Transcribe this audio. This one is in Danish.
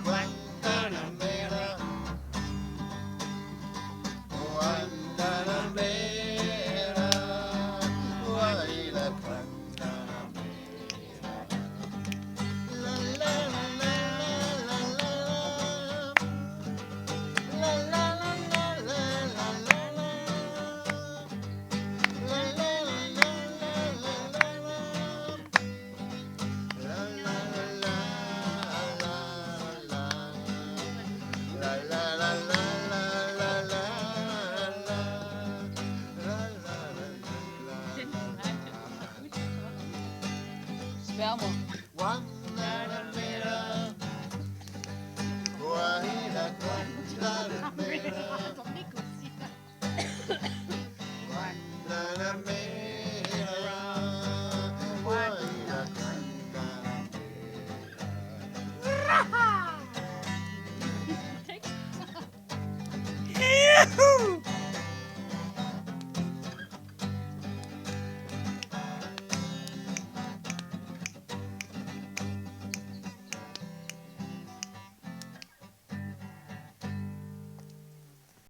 Guantanamera, Guantanamera, Guajira Guantanamera. La la la la la la la la la la la la la la. La la la la la la la. La la la la la la. La la la la la la la. La la la la. Speriamo. Guantanamera, Guajira Guantanamera. Non è così.